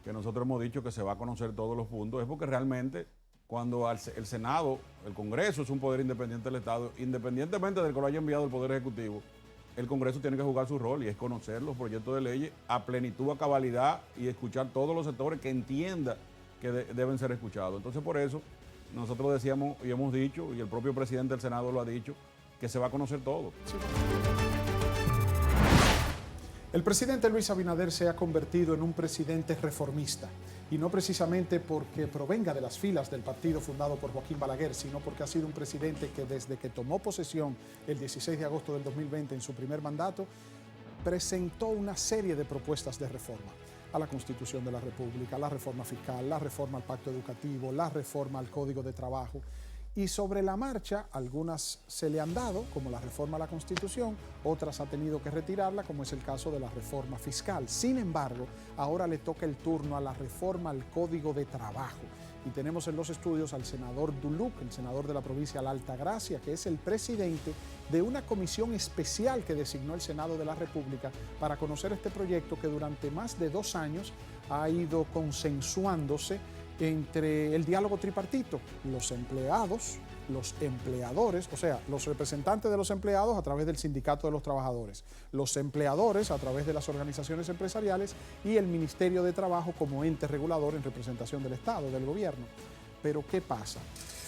que nosotros hemos dicho que se va a conocer todos los puntos, es porque realmente cuando el Senado, el Congreso es un poder independiente del Estado, independientemente de que lo haya enviado el Poder Ejecutivo, el Congreso tiene que jugar su rol y es conocer los proyectos de leyes a plenitud, a cabalidad y escuchar todos los sectores que entienda que deben ser escuchados. Entonces, por eso, nosotros decíamos y hemos dicho, y el propio presidente del Senado lo ha dicho, que se va a conocer todo. Sí. El presidente Luis Abinader se ha convertido en un presidente reformista, y no precisamente porque provenga de las filas del partido fundado por Joaquín Balaguer, sino porque ha sido un presidente que desde que tomó posesión el 16 de agosto del 2020 en su primer mandato, presentó una serie de propuestas de reforma a la Constitución de la República, la reforma fiscal, la reforma al Pacto Educativo, la reforma al Código de Trabajo. Y sobre la marcha, algunas se le han dado, como la reforma a la Constitución, otras ha tenido que retirarla, como es el caso de la reforma fiscal. Sin embargo, ahora le toca el turno a la reforma al Código de Trabajo. Y tenemos en los estudios al senador Duluc, el senador de la provincia de la Altagracia, que es el presidente de una comisión especial que designó el Senado de la República para conocer este proyecto que durante más de 2 años ha ido consensuándose entre el diálogo tripartito, los empleados, los empleadores, o sea, los representantes de los empleados a través del sindicato de los trabajadores, los empleadores a través de las organizaciones empresariales y el Ministerio de Trabajo como ente regulador en representación del Estado, del gobierno. Pero ¿qué pasa?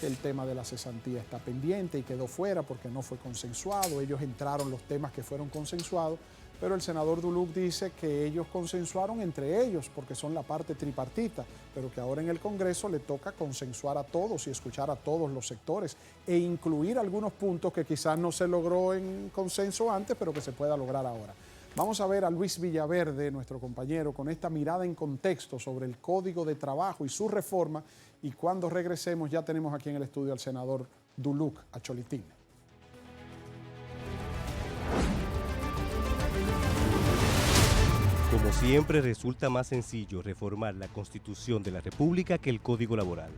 El tema de la cesantía está pendiente y quedó fuera porque no fue consensuado. Ellos entraron los temas que fueron consensuados, pero el senador Duluc dice que ellos consensuaron entre ellos porque son la parte tripartita, pero que ahora en el Congreso le toca consensuar a todos y escuchar a todos los sectores e incluir algunos puntos que quizás no se logró en consenso antes, pero que se pueda lograr ahora. Vamos a ver a Luis Villaverde, nuestro compañero, con esta mirada en contexto sobre el Código de Trabajo y su reforma, y cuando regresemos ya tenemos aquí en el estudio al senador Duluc Acholitín. Como siempre, resulta más sencillo reformar la Constitución de la República que el Código Laboral.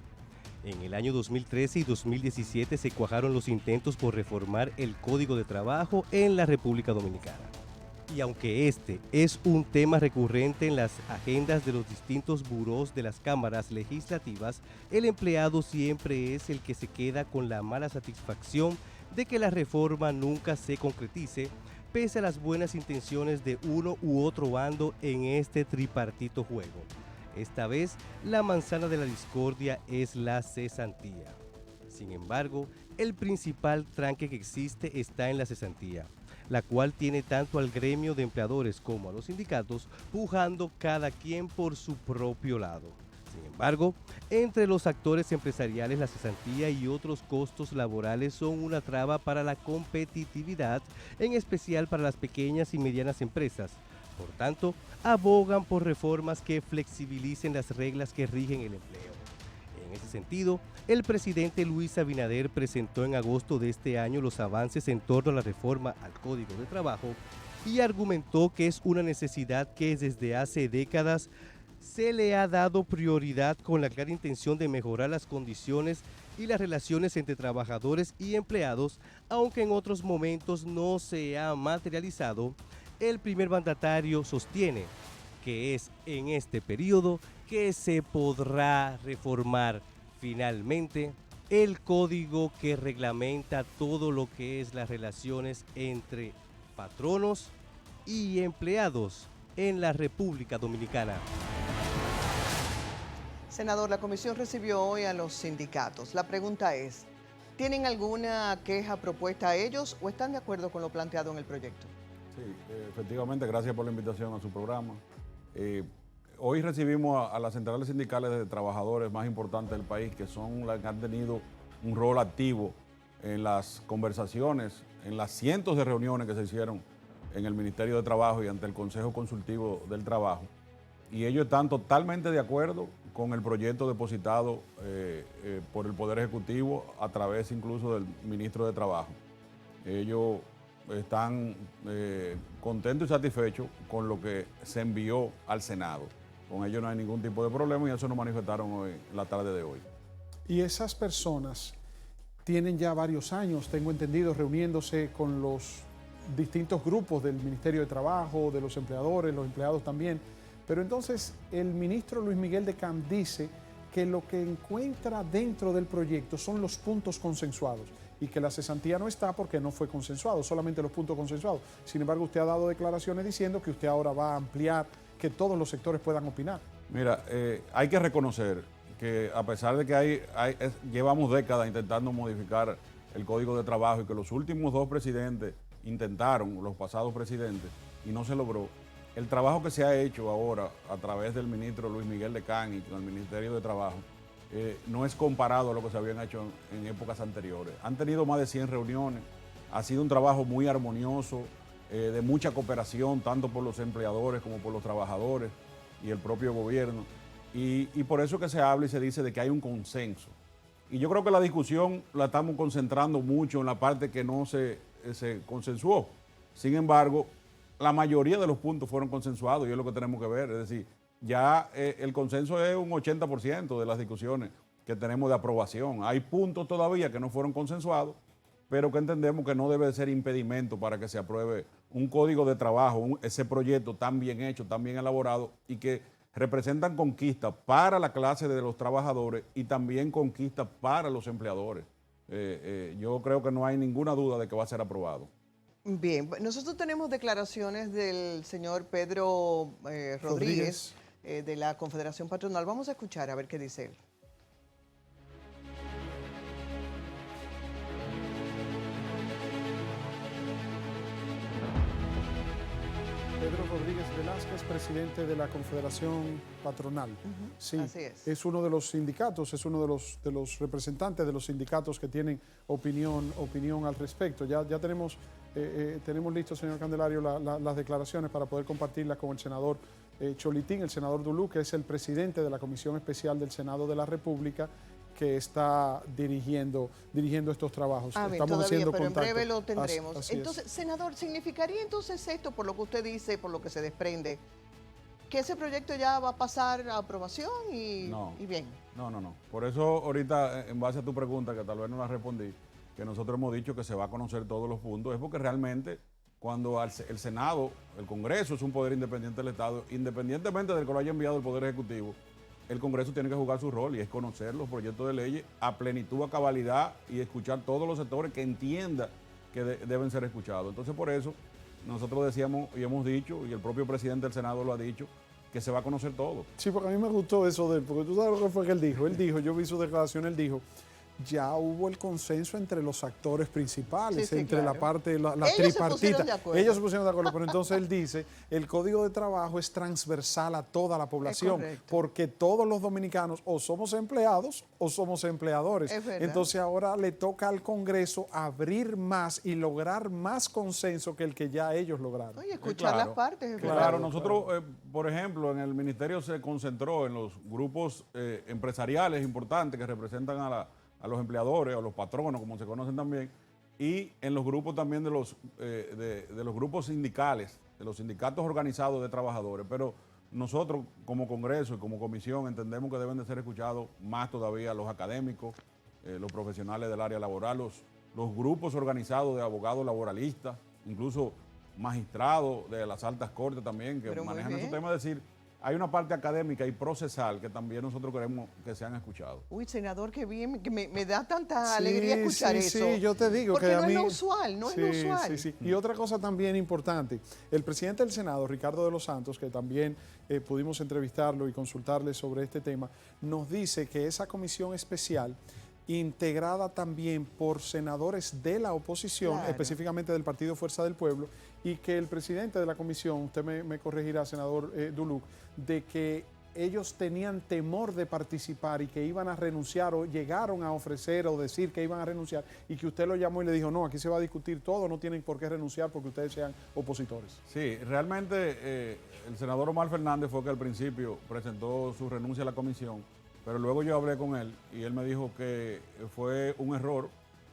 En el año 2013 y 2017 se cuajaron los intentos por reformar el Código de Trabajo en la República Dominicana. Y aunque este es un tema recurrente en las agendas de los distintos burós de las cámaras legislativas, el empleado siempre es el que se queda con la mala satisfacción de que la reforma nunca se concretice, pese a las buenas intenciones de uno u otro bando en este tripartito juego. Esta vez, la manzana de la discordia es la cesantía. Sin embargo, el principal tranque que existe está en la cesantía, la cual tiene tanto al gremio de empleadores como a los sindicatos pujando cada quien por su propio lado. Sin embargo, entre los actores empresariales la cesantía y otros costos laborales son una traba para la competitividad, en especial para las pequeñas y medianas empresas. Por tanto, abogan por reformas que flexibilicen las reglas que rigen el empleo. En ese sentido, el presidente Luis Abinader presentó en agosto de este año los avances en torno a la reforma al Código de Trabajo y argumentó que es una necesidad que desde hace décadas se le ha dado prioridad con la clara intención de mejorar las condiciones y las relaciones entre trabajadores y empleados, aunque en otros momentos no se ha materializado. El primer mandatario sostiene que es en este periodo que se podrá reformar finalmente el código que reglamenta todo lo que es las relaciones entre patronos y empleados en la República Dominicana. Senador, la comisión recibió hoy a los sindicatos. La pregunta es, ¿tienen alguna queja propuesta a ellos o están de acuerdo con lo planteado en el proyecto? Sí, efectivamente, gracias por la invitación a su programa. Hoy recibimos a las centrales sindicales de trabajadores más importantes del país, que son las que han tenido un rol activo en las conversaciones, en las cientos de reuniones que se hicieron en el Ministerio de Trabajo y ante el Consejo Consultivo del Trabajo. Y ellos están totalmente de acuerdo con el proyecto depositado por el Poder Ejecutivo a través incluso del Ministro de Trabajo. Ellos están contentos y satisfechos con lo que se envió al Senado. Con ellos no hay ningún tipo de problema y eso nos manifestaron hoy, la tarde de hoy. Y esas personas tienen ya varios años, tengo entendido, reuniéndose con los distintos grupos del Ministerio de Trabajo, de los empleadores, los empleados también, Pero entonces el ministro Luis Miguel de Camp dice que lo que encuentra dentro del proyecto son los puntos consensuados y que la cesantía no está porque no fue consensuado, solamente los puntos consensuados. Sin embargo, usted ha dado declaraciones diciendo que usted ahora va a ampliar, que todos los sectores puedan opinar. Mira, hay que reconocer que a pesar de que llevamos décadas intentando modificar el Código de Trabajo y que los últimos dos presidentes intentaron, los pasados presidentes, y no se logró, el trabajo que se ha hecho ahora a través del ministro Luis Miguel de Camp y con el Ministerio de Trabajo no es comparado a lo que se habían hecho en épocas anteriores. Han tenido más de 100 reuniones, ha sido un trabajo muy armonioso, de mucha cooperación, tanto por los empleadores como por los trabajadores y el propio gobierno. Y por eso que se habla y se dice de que hay un consenso. Y yo creo que la discusión la estamos concentrando mucho en la parte que no se consensuó. Sin embargo, la mayoría de los puntos fueron consensuados y es lo que tenemos que ver. Es decir, ya el consenso es un 80% de las discusiones que tenemos de aprobación. Hay puntos todavía que no fueron consensuados, pero que entendemos que no debe ser impedimento para que se apruebe un código de trabajo, ese proyecto tan bien hecho, tan bien elaborado y que representan conquistas para la clase de los trabajadores y también conquistas para los empleadores. Yo creo que no hay ninguna duda de que va a ser aprobado. Bien, nosotros tenemos declaraciones del señor Pedro Rodríguez de la Confederación Patronal. Vamos a escuchar a ver qué dice él. Pedro Rodríguez Velázquez, presidente de la Confederación Patronal. Sí, así es uno de los sindicatos, es uno de los representantes de los sindicatos que tienen opinión al respecto. Ya tenemos listo, señor Candelario, las declaraciones para poder compartirlas con el senador Cholitín, el senador Dulú, que es el presidente de la Comisión Especial del Senado de la República, que está dirigiendo estos trabajos. Bien, estamos todavía, haciendo pero contacto. En breve lo tendremos. Así entonces, senador, ¿significaría entonces esto, por lo que usted dice, por lo que se desprende, que ese proyecto ya va a pasar a aprobación y bien? No. Por eso ahorita, en base a tu pregunta, que tal vez no la respondí, que nosotros hemos dicho que se va a conocer todos los puntos, es porque realmente cuando el Senado, el Congreso es un poder independiente del Estado, independientemente del que lo haya enviado el Poder Ejecutivo, el Congreso tiene que jugar su rol y es conocer los proyectos de leyes a plenitud, a cabalidad y escuchar todos los sectores que entienda que deben ser escuchados. Entonces, por eso nosotros decíamos y hemos dicho, y el propio presidente del Senado lo ha dicho, que se va a conocer todo. Sí, porque a mí me gustó eso de él, porque tú sabes lo que fue que él dijo. Él dijo, yo vi su declaración, él dijo, ya hubo el consenso entre los actores principales, entre claro. la parte, la Ellos tripartita. Ellos se pusieron de acuerdo, pero entonces él dice, el Código de Trabajo es transversal a toda la población, porque todos los dominicanos o somos empleados o somos empleadores. Entonces ahora le toca al Congreso abrir más y lograr más consenso que el que ya ellos lograron. Oye, escuchar las partes. Claro, nosotros, por ejemplo, en el Ministerio se concentró en los grupos empresariales importantes que representan a los empleadores, a los patronos, como se conocen también, y en los grupos también de los grupos sindicales, de los sindicatos organizados de trabajadores. Pero nosotros, como Congreso y como Comisión, entendemos que deben de ser escuchados más todavía los académicos, los profesionales del área laboral, los grupos organizados de abogados laboralistas, incluso magistrados de las altas cortes también, que manejan esos temas. Es decir, hay una parte académica y procesal que también nosotros queremos que sean escuchados. Uy, senador, qué bien, que me da tanta alegría escuchar eso. Sí, yo te digo porque que no a mí... es lo usual, no es lo usual. Sí. Y otra cosa también importante, el presidente del Senado, Ricardo de los Santos, que también pudimos entrevistarlo y consultarle sobre este tema, nos dice que esa comisión especial, integrada también por senadores de la oposición, específicamente del Partido Fuerza del Pueblo, y que el presidente de la comisión, usted me corregirá, senador Duluc, de que ellos tenían temor de participar y que iban a renunciar o llegaron a ofrecer o decir que iban a renunciar y que usted lo llamó y le dijo, no, aquí se va a discutir todo, no tienen por qué renunciar porque ustedes sean opositores. Sí, realmente el senador Omar Fernández fue que al principio presentó su renuncia a la comisión, pero luego yo hablé con él y él me dijo que fue un error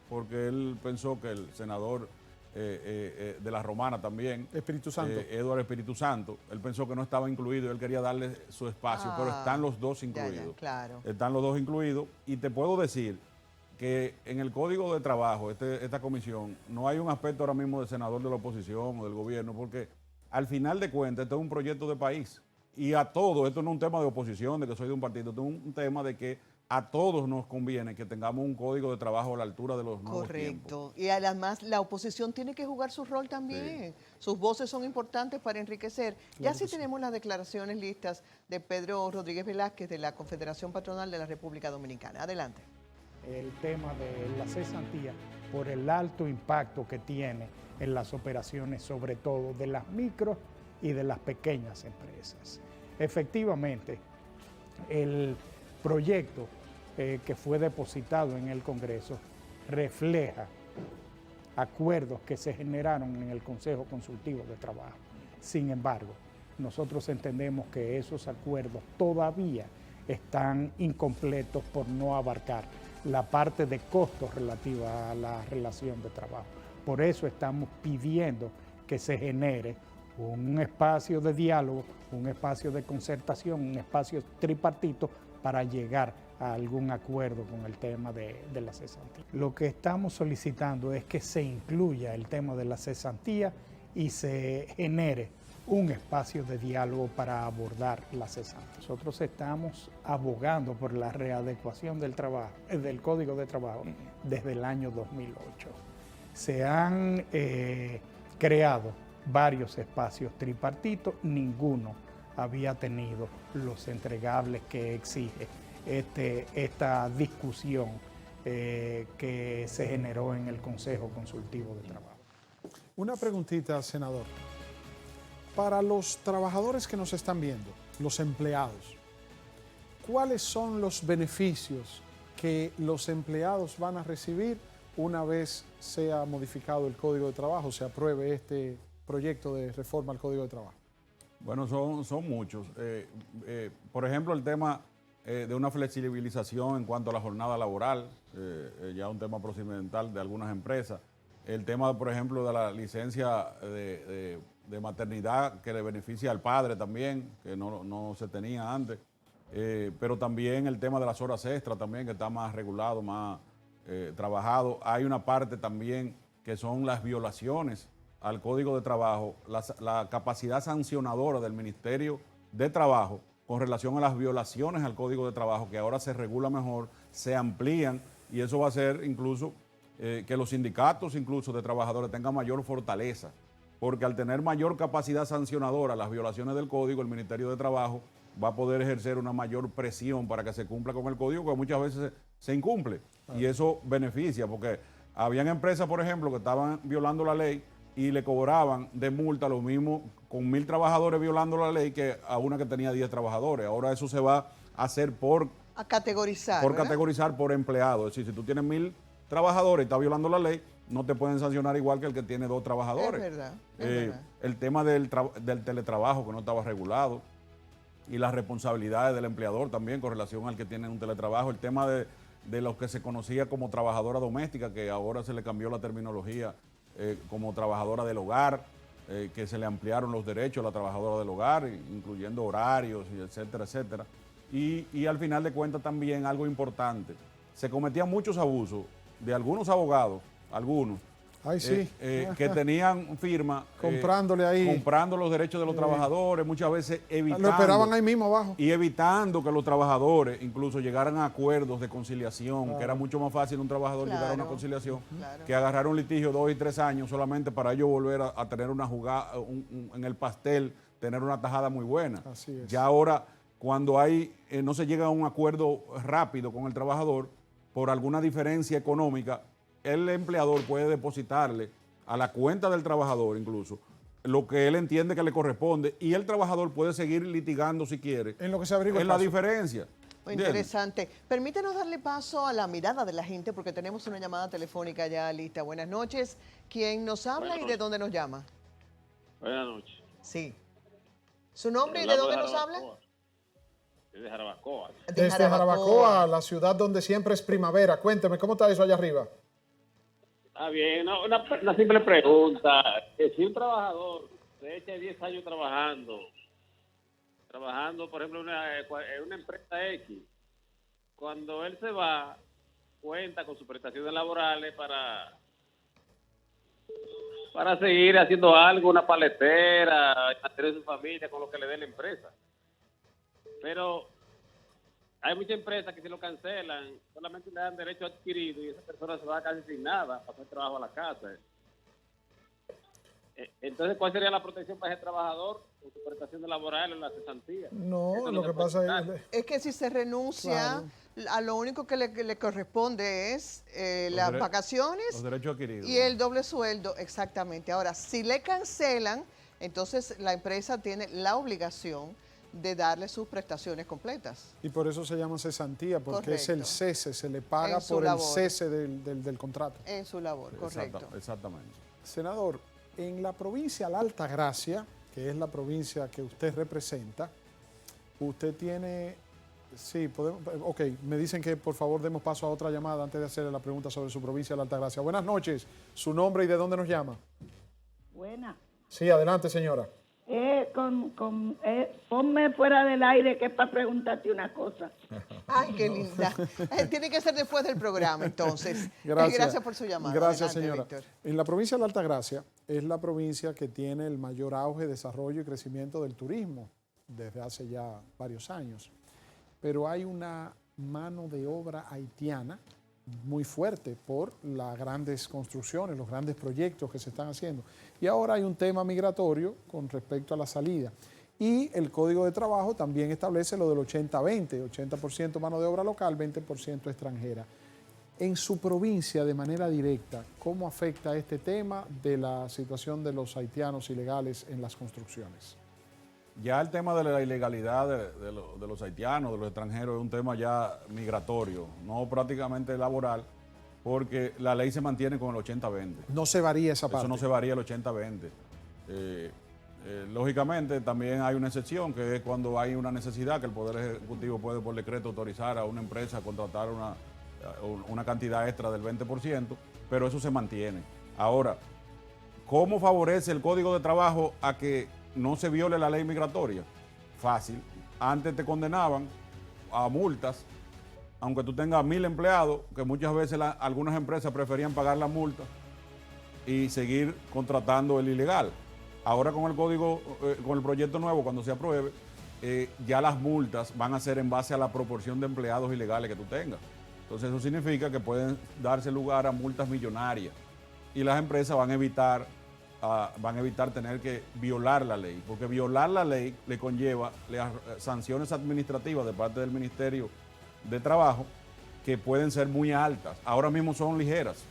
porque él pensó que el senador de la Romana también, Espíritu Santo, Eduardo Espíritu Santo, él pensó que no estaba incluido y él quería darle su espacio, pero están los dos incluidos. Claro. Están los dos incluidos y te puedo decir que en el Código de Trabajo, esta comisión, no hay un aspecto ahora mismo de senador de la oposición o del gobierno, porque al final de cuentas este es un proyecto de país y a todos, esto no es un tema de oposición, de que soy de un partido, esto es un tema de que a todos nos conviene que tengamos un código de trabajo a la altura de los nuevos tiempos. Correcto. Y además la oposición tiene que jugar su rol también. Sus voces son importantes para enriquecer. Ya sí tenemos las declaraciones listas de Pedro Rodríguez Velázquez de la Confederación Patronal de la República Dominicana. Adelante. El tema de la cesantía por el alto impacto que tiene en las operaciones, sobre todo de las micro y de las pequeñas empresas. Efectivamente, el proyecto que fue depositado en el Congreso refleja acuerdos que se generaron en el Consejo Consultivo de Trabajo. Sin embargo, nosotros entendemos que esos acuerdos todavía están incompletos por no abarcar la parte de costos relativa a la relación de trabajo. Por eso estamos pidiendo que se genere un espacio de diálogo, un espacio de concertación, un espacio tripartito para llegar a algún acuerdo con el tema de la cesantía. Lo que estamos solicitando es que se incluya el tema de la cesantía y se genere un espacio de diálogo para abordar la cesantía. Nosotros estamos abogando por la readecuación del trabajo, del Código de Trabajo desde el año 2008. Se han creado varios espacios tripartitos, ninguno había tenido los entregables que exige esta discusión que se generó en el Consejo Consultivo de Trabajo. Una preguntita, senador. Para los trabajadores que nos están viendo, los empleados, ¿cuáles son los beneficios que los empleados van a recibir una vez sea modificado el Código de Trabajo, se apruebe este proyecto de reforma al Código de Trabajo? Bueno, son muchos. Por ejemplo, el tema de una flexibilización en cuanto a la jornada laboral, ya un tema procedimental de algunas empresas. El tema, por ejemplo, de la licencia de maternidad que le beneficia al padre también, que no se tenía antes. Pero también el tema de las horas extras también, que está más regulado, más trabajado. Hay una parte también que son las violaciones al Código de Trabajo, la capacidad sancionadora del Ministerio de Trabajo con relación a las violaciones al Código de Trabajo, que ahora se regula mejor, se amplían, y eso va a hacer incluso que los sindicatos incluso de trabajadores tengan mayor fortaleza, porque al tener mayor capacidad sancionadora las violaciones del Código, el Ministerio de Trabajo va a poder ejercer una mayor presión para que se cumpla con el Código, que muchas veces se incumple, y eso beneficia, porque habían empresas, por ejemplo, que estaban violando la ley y le cobraban de multa lo mismo con 1,000 trabajadores violando la ley que a una que tenía 10 trabajadores. Ahora eso se va a hacer a categorizar, por ¿verdad? categorizar por empleado. Es decir, si tú tienes 1,000 trabajadores y estás violando la ley, no te pueden sancionar igual que el que tiene 2 trabajadores. Es verdad, es verdad. El tema del teletrabajo que no estaba regulado y las responsabilidades del empleador también con relación al que tiene un teletrabajo. El tema de lo que se conocía como trabajadora doméstica, que ahora se le cambió la terminología como trabajadora del hogar, que se le ampliaron los derechos a la trabajadora del hogar, incluyendo horarios, y etcétera, etcétera. Y al final de cuentas también algo importante, se cometían muchos abusos de algunos abogados, que tenían firma comprándole ahí, comprando los derechos de los trabajadores, muchas veces evitando, lo esperaban ahí mismo abajo, y evitando que los trabajadores incluso llegaran a acuerdos de conciliación, claro, que era mucho más fácil un trabajador llegar a una conciliación, claro, que agarrar un litigio 2 y 3 años solamente para ellos volver a tener una jugada en el pastel, tener una tajada muy buena. Así es. Ya ahora, cuando no se llega a un acuerdo rápido con el trabajador por alguna diferencia económica, el empleador puede depositarle a la cuenta del trabajador incluso lo que él entiende que le corresponde, y el trabajador puede seguir litigando si quiere en lo que se averigua en la diferencia. Muy interesante. Permítanos darle paso a la mirada de la gente porque tenemos una llamada telefónica ya lista. Buenas noches. ¿Quién nos habla y de dónde nos llama? Buenas noches. Sí. ¿Su nombre y de dónde nos habla? Desde Jarabacoa. Desde Jarabacoa, la ciudad donde siempre es primavera. Cuénteme, ¿cómo está eso allá arriba? Está bien, una simple pregunta. Si un trabajador se echa 10 años trabajando, por ejemplo, en una empresa X, cuando él se va, cuenta con sus prestaciones laborales para seguir haciendo algo, una paletera, mantener su familia con lo que le dé la empresa. pero hay muchas empresas que si lo cancelan, solamente le dan derecho adquirido y esa persona se va casi sin nada para hacer trabajo a la casa. Entonces, ¿cuál sería la protección para ese trabajador en su prestación laboral en la cesantía? No, lo que pasa es que si se renuncia, a lo único que le corresponde es las vacaciones los derechos adquiridos y el doble sueldo, exactamente. Ahora, si le cancelan, entonces la empresa tiene la obligación de darle sus prestaciones completas. Y por eso se llama cesantía, porque Correcto. es el cese, se le paga En su por labor. el cese del contrato. En su labor, correcto. Exactamente. Senador, en la provincia de la Altagracia, que es la provincia que usted representa, usted tiene... Sí, podemos... Ok, me dicen que por favor demos paso a otra llamada antes de hacerle la pregunta sobre su provincia de la Altagracia. Buenas noches, su nombre y de dónde nos llama. Buena. Sí, adelante, señora. Ponme fuera del aire que es para preguntarte una cosa. Ay, qué linda. Tiene que ser después del programa, entonces. Gracias por su llamada. Gracias, Adelante, señora. Víctor. En la provincia de la Altagracia es la provincia que tiene el mayor auge, desarrollo y crecimiento del turismo desde hace ya varios años. Pero hay una mano de obra haitiana muy fuerte por las grandes construcciones, los grandes proyectos que se están haciendo. Y ahora hay un tema migratorio con respecto a la salida. Y el Código de Trabajo también establece lo del 80-20, 80% mano de obra local, 20% extranjera. En su provincia, de manera directa, ¿cómo afecta este tema de la situación de los haitianos ilegales en las construcciones? Ya el tema de la ilegalidad de los haitianos, de los extranjeros, es un tema ya migratorio, no prácticamente laboral, porque la ley se mantiene con el 80-20. No se varía esa parte. Eso no se varía el 80-20. Lógicamente, también hay una excepción, que es cuando hay una necesidad, que el Poder Ejecutivo puede por decreto autorizar a una empresa a contratar una cantidad extra del 20%, pero eso se mantiene. Ahora, ¿cómo favorece el Código de Trabajo a que no se viole la ley migratoria? Fácil. Antes te condenaban a multas, aunque tú tengas 1000 empleados, que muchas veces algunas empresas preferían pagar la multa y seguir contratando el ilegal. Ahora con el código, con el proyecto nuevo, cuando se apruebe, ya las multas van a ser en base a la proporción de empleados ilegales que tú tengas. Entonces eso significa que pueden darse lugar a multas millonarias y las empresas van a evitar tener que violar la ley, porque violar la ley le conlleva sanciones administrativas de parte del Ministerio de Trabajo que pueden ser muy altas. Ahora mismo son ligeras.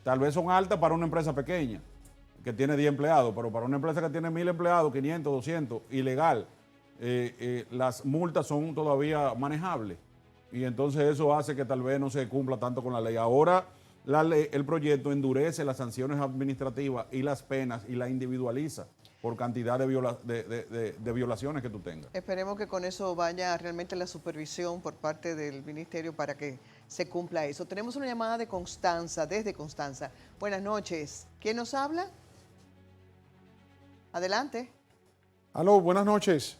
Tal vez son altas para una empresa pequeña que tiene 10 empleados, pero para una empresa que tiene 1000 empleados, 500, 200, ilegal, las multas son todavía manejables. Y entonces eso hace que tal vez no se cumpla tanto con la ley. Ahora el proyecto endurece las sanciones administrativas y las penas y la individualiza por cantidad de violaciones que tú tengas. Esperemos que con eso vaya realmente la supervisión por parte del ministerio para que se cumpla eso. Tenemos una llamada de Constanza, desde Constanza. Buenas noches. ¿Quién nos habla? Adelante. Aló, buenas noches.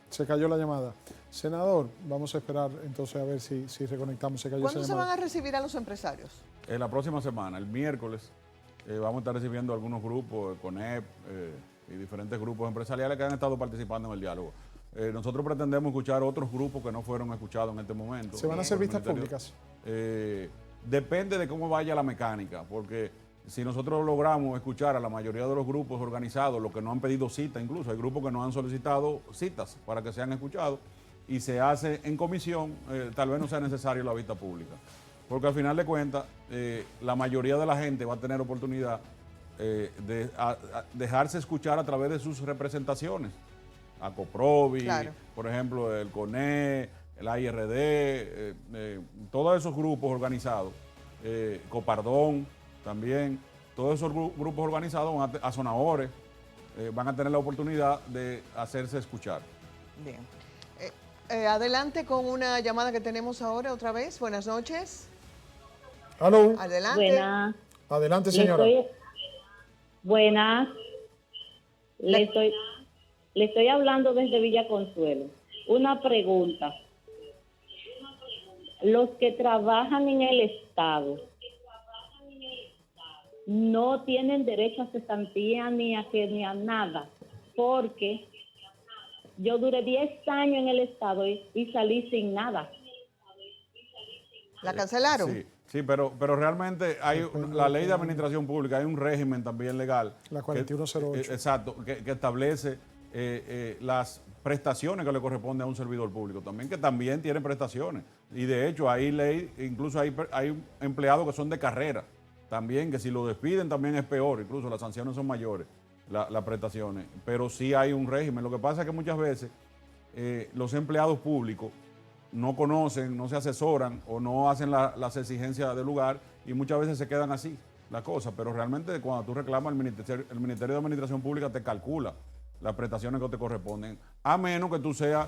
Se cayó la llamada. Senador, vamos a esperar entonces a ver si reconectamos. ¿Cuándo se van a recibir a los empresarios? La próxima semana, el miércoles, vamos a estar recibiendo algunos grupos, CONEP y diferentes grupos empresariales que han estado participando en el diálogo. Nosotros pretendemos escuchar otros grupos que no fueron escuchados en este momento. ¿Se van a hacer vistas públicas? Depende de cómo vaya la mecánica, porque si nosotros logramos escuchar a la mayoría de los grupos organizados, los que no han pedido cita incluso, hay grupos que no han solicitado citas para que sean escuchados, y se hace en comisión, tal vez no sea necesario la vista pública. Porque al final de cuentas, la mayoría de la gente va a tener oportunidad de dejarse escuchar a través de sus representaciones. ACOPROVI, claro, por ejemplo, el CONE, el AIRD, todos esos grupos organizados, Copardón también, todos esos grupos organizados, a Zonahores, van a tener la oportunidad de hacerse escuchar. Bien. Adelante con una llamada que tenemos ahora otra vez. Buenas noches. Aló. Adelante. Buenas. Adelante, señora. Buenas. Le estoy hablando desde Villa Consuelo. Una pregunta. Los que trabajan en el Estado no tienen derecho a cesantía ni a nada, porque Yo duré 10 años en el Estado y salí sin nada. ¿La cancelaron? Sí, sí, pero realmente hay la ley de administración pública, hay un régimen también legal. La 4108. Exacto, que establece las prestaciones que le corresponden a un servidor público también, que también tienen prestaciones. Y de hecho hay ley, incluso hay empleados que son de carrera también, que si lo despiden también es peor, incluso las sanciones son mayores, las prestaciones. Pero sí hay un régimen. Lo que pasa es que muchas veces los empleados públicos no conocen, no se asesoran o no hacen las exigencias del lugar y muchas veces se quedan así las cosas. Pero realmente cuando tú reclamas, el Ministerio de Administración Pública te calcula las prestaciones que te corresponden, a menos que tú seas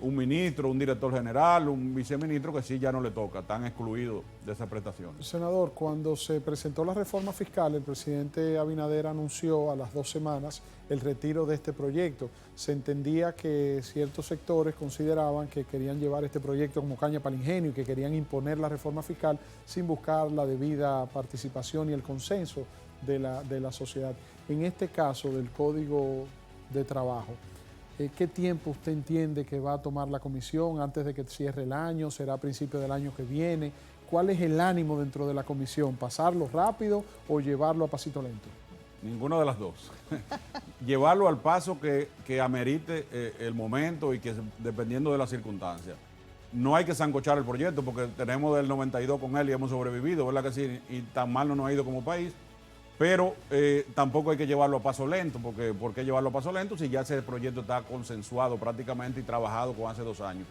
un ministro, un director general, un viceministro, que sí ya no le toca, están excluidos de esas prestaciones. Senador, cuando se presentó la reforma fiscal, el presidente Abinader anunció a las 2 semanas el retiro de este proyecto. Se entendía que ciertos sectores consideraban que querían llevar este proyecto como caña para el ingenio y que querían imponer la reforma fiscal sin buscar la debida participación y el consenso de la sociedad. En este caso del Código de Trabajo, ¿qué tiempo usted entiende que va a tomar la comisión antes de que cierre el año? ¿Será a principios del año que viene? ¿Cuál es el ánimo dentro de la comisión? ¿Pasarlo rápido o llevarlo a pasito lento? Ninguna de las dos. Llevarlo al paso que amerite el momento y que dependiendo de las circunstancias. No hay que sancochar el proyecto porque tenemos del 92 con él y hemos sobrevivido, ¿verdad que sí? Y tan mal no nos ha ido como país. Pero tampoco hay que llevarlo a paso lento, porque ¿por qué llevarlo a paso lento si ya ese proyecto está consensuado prácticamente y trabajado con hace 2 años?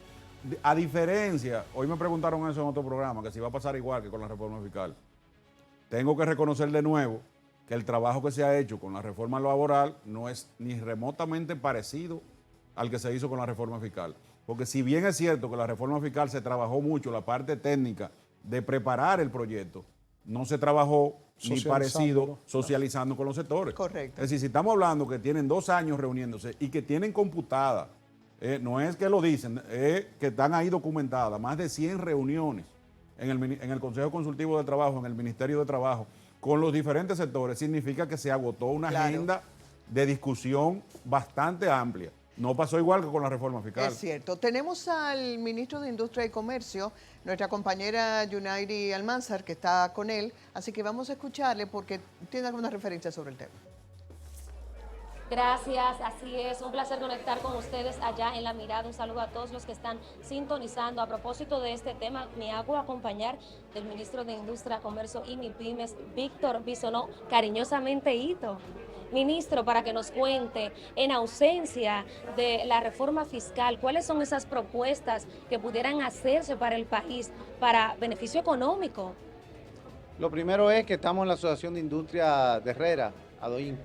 A diferencia, hoy me preguntaron eso en otro programa, que si va a pasar igual que con la reforma fiscal. Tengo que reconocer de nuevo que el trabajo que se ha hecho con la reforma laboral no es ni remotamente parecido al que se hizo con la reforma fiscal. Porque si bien es cierto que la reforma fiscal se trabajó mucho la parte técnica de preparar el proyecto, no se trabajó ni parecido socializando con los sectores. Correcto. Es decir, si estamos hablando que tienen 2 años reuniéndose y que tienen computada, no es que lo dicen, es que están ahí documentadas, más de 100 reuniones en el Consejo Consultivo de Trabajo, en el Ministerio de Trabajo, con los diferentes sectores, significa que se agotó una agenda de discusión bastante amplia. No pasó igual que con la reforma fiscal. Es cierto. Tenemos al ministro de Industria y Comercio, nuestra compañera Yunairi Almanzar, que está con él, así que vamos a escucharle porque tiene alguna referencia sobre el tema. Gracias, así es, un placer conectar con ustedes allá en La Mirada. Un saludo a todos los que están sintonizando. A propósito de este tema, me hago acompañar del ministro de Industria, Comercio y MIPYMES, Víctor Bisonó, cariñosamente Hito. Ministro, para que nos cuente, en ausencia de la reforma fiscal, ¿cuáles son esas propuestas que pudieran hacerse para el país para beneficio económico? Lo primero es que estamos en la Asociación de Industria de Herrera, ADOIN,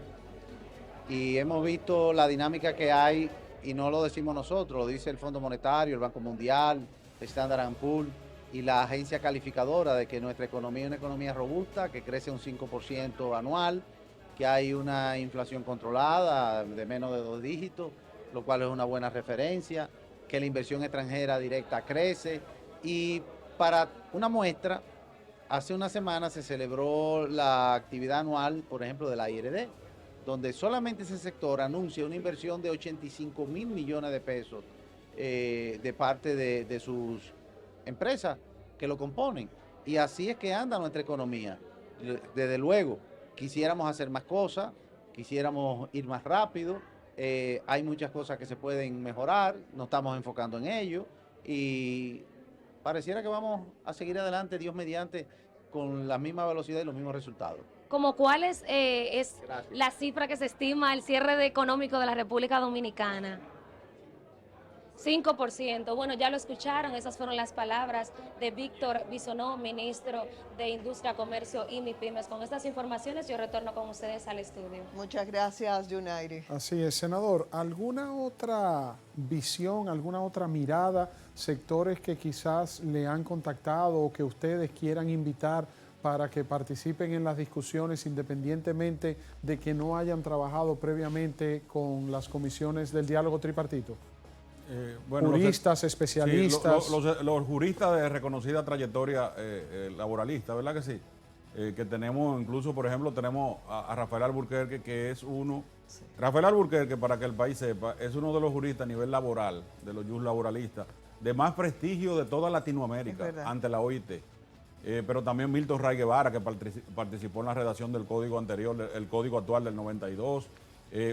y hemos visto la dinámica que hay, y no lo decimos nosotros, lo dice el Fondo Monetario, el Banco Mundial, el Standard & Poor's y la agencia calificadora de que nuestra economía es una economía robusta, que crece un 5% anual, que hay una inflación controlada de menos de 2 dígitos, lo cual es una buena referencia, que la inversión extranjera directa crece. Y para una muestra, hace una semana se celebró la actividad anual, por ejemplo, de la IRD, donde solamente ese sector anuncia una inversión de 85 mil millones de pesos de parte de sus empresas que lo componen. Y así es que anda nuestra economía. Desde luego, quisiéramos hacer más cosas, quisiéramos ir más rápido, hay muchas cosas que se pueden mejorar, nos estamos enfocando en ello y pareciera que vamos a seguir adelante, Dios mediante, con la misma velocidad y los mismos resultados. ¿Cómo cuál es la cifra que se estima el cierre económico de la República Dominicana? 5%. Bueno, ya lo escucharon, esas fueron las palabras de Víctor Bisonó, ministro de Industria, Comercio y MIPYMES. Con estas informaciones yo retorno con ustedes al estudio. Muchas gracias, Yunairi. Así es, senador. ¿Alguna otra visión, alguna otra mirada, sectores que quizás le han contactado o que ustedes quieran invitar para que participen en las discusiones independientemente de que no hayan trabajado previamente con las comisiones del diálogo tripartito? Juristas, especialistas. Sí, los juristas de reconocida trayectoria laboralista, ¿verdad que sí? que tenemos, incluso, por ejemplo, tenemos a Rafael Alburquerque, que es uno... Rafael Alburquerque, para que el país sepa, es uno de los juristas a nivel laboral, de los jus laboralistas, de más prestigio de toda Latinoamérica ante la OIT. Pero también Milton Ray Guevara, que participó en la redacción del código anterior, el código actual del 92,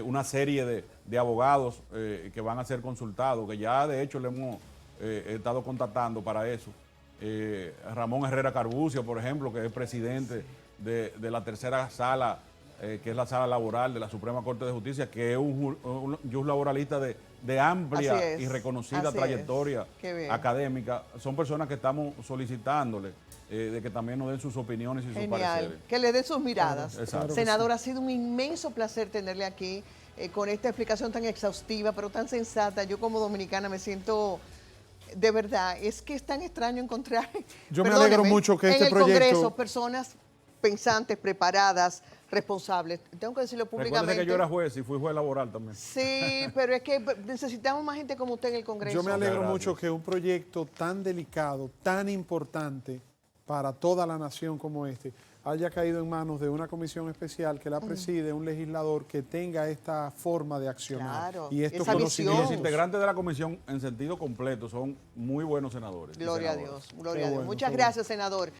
una serie de abogados que van a ser consultados, que ya de hecho le hemos estado contactando para eso. Ramón Herrera Carbucio, por ejemplo, que es presidente de la tercera sala, que es la sala laboral de la Suprema Corte de Justicia, que es un jus laboralista de amplia y reconocida trayectoria académica. Son personas que estamos solicitándole de que también nos den sus opiniones y sus pareceres. Que le den sus miradas. Exacto. Senador, ha sido un inmenso placer tenerle aquí con esta explicación tan exhaustiva, pero tan sensata. Yo como dominicana me siento... De verdad, es que es tan extraño encontrar... Yo me alegro mucho que este proyecto... En el Congreso, personas pensantes, preparadas, responsables. Tengo que decirlo públicamente. Recuerde que yo era juez y fui juez laboral también. Sí, pero es que necesitamos más gente como usted en el Congreso. Yo me alegro mucho que un proyecto tan delicado, tan importante para toda la nación como este, haya caído en manos de una comisión especial que la preside un legislador que tenga esta forma de accionar. Claro, y estos esa conocimientos. Los integrantes de la comisión en sentido completo son muy buenos senadores. Gloria a Dios, gloria a Dios. Bueno, Muchas gracias, senador.